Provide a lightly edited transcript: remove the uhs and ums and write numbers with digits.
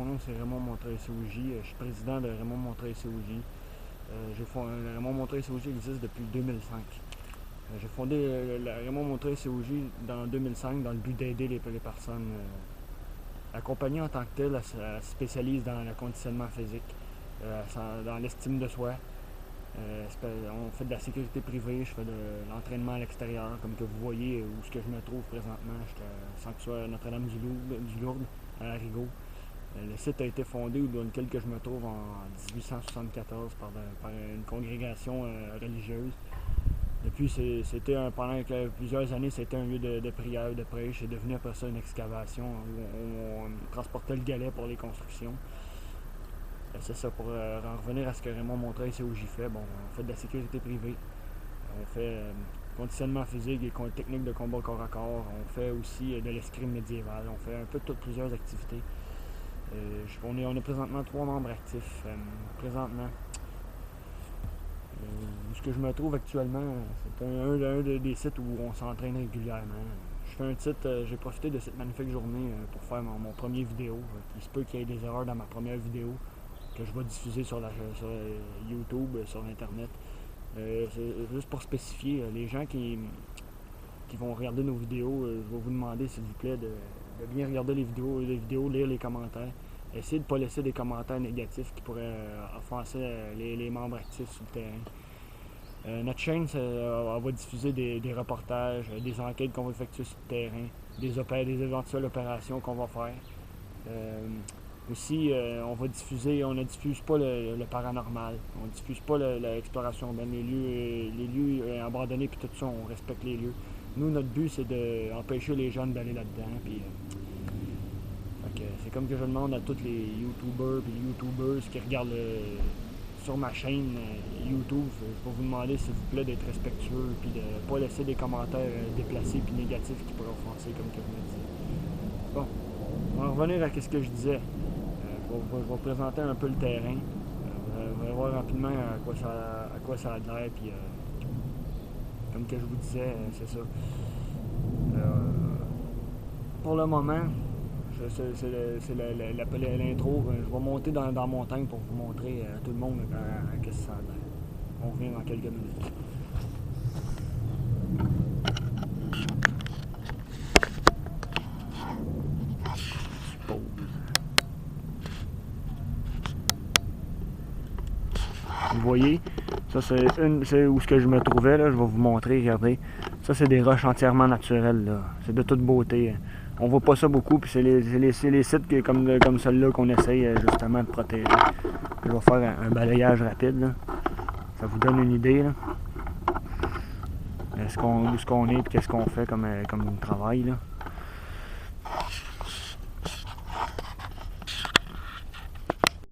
mon nom c'est Raymond Montreuil-COJ. Je suis président de Raymond Montreuil-COJ. Raymond Montreuil-COJ existe depuis 2005. J'ai fondé Raymond Montreuil-COJ dans 2005 dans le but d'aider les personnes. La compagnie en tant que telle, elle se spécialise dans le conditionnement physique, dans l'estime de soi. On fait de la sécurité privée, je fais de l'entraînement à l'extérieur, comme que vous voyez où ce que je me trouve présentement. Je suis à Sanctuaire Notre-Dame-du-Lourdes, à Arrigo. Le site a été fondé dans lequel je me trouve en 1874 par une congrégation religieuse. Depuis, pendant plusieurs années, c'était un lieu de prière, de prêche. C'est devenu après ça une excavation où on transportait le galet pour les constructions. C'est ça, pour en revenir à ce que Raymond Montreuil-COJ fait. Bon, on fait de la sécurité privée, on fait conditionnement physique et techniques de combat corps à corps, on fait aussi de l'escrime médiévale, on fait un peu de plusieurs activités. On a présentement 3 membres actifs. Présentement, où ce que je me trouve actuellement, c'est un des sites où on s'entraîne régulièrement. Je fais un titre, j'ai profité de cette magnifique journée pour faire mon premier vidéo. Il se peut qu'il y ait des erreurs dans ma première vidéo que je vais diffuser sur YouTube, sur Internet. C'est juste pour spécifier, les gens qui vont regarder nos vidéos, je vais vous demander s'il vous plaît de bien regarder les vidéos, lire les commentaires. Essayez de ne pas laisser des commentaires négatifs qui pourraient offenser les membres actifs sur le terrain. Notre chaîne va diffuser des reportages, des enquêtes qu'on va effectuer sur le terrain, des éventuelles opérations qu'on va faire. Aussi, on ne diffuse pas le paranormal, on ne diffuse pas l'exploration urbaine, les lieux abandonnés puis tout ça, on respecte les lieux. Nous, notre but, c'est d'empêcher les jeunes d'aller là-dedans. C'est comme que je demande à tous les YouTubers et YouTubers qui regardent sur ma chaîne YouTube, je vais vous demander s'il vous plaît d'être respectueux et de ne pas laisser des commentaires déplacés et négatifs qui pourraient offenser, comme que je me dis. Bon, on va revenir à ce que je disais. Je vais vous présenter un peu le terrain. Vous allez voir rapidement à quoi ça a l'air. Puis, comme que je vous disais, c'est ça. Pour le moment, c'est l'intro. Je vais monter dans la montagne pour vous montrer à tout le monde à qu'est-ce que ça a l'air. On revient dans quelques minutes. Vous voyez, ça c'est où ce que je me trouvais, là, je vais vous montrer, regardez. Ça c'est des roches entièrement naturelles, là. C'est de toute beauté. On voit pas ça beaucoup, puis c'est les sites comme celui-là qu'on essaye justement de protéger. Je vais faire un balayage rapide, là. Ça vous donne une idée, là. Où est-ce qu'on est et qu'est-ce qu'on fait comme travail, là.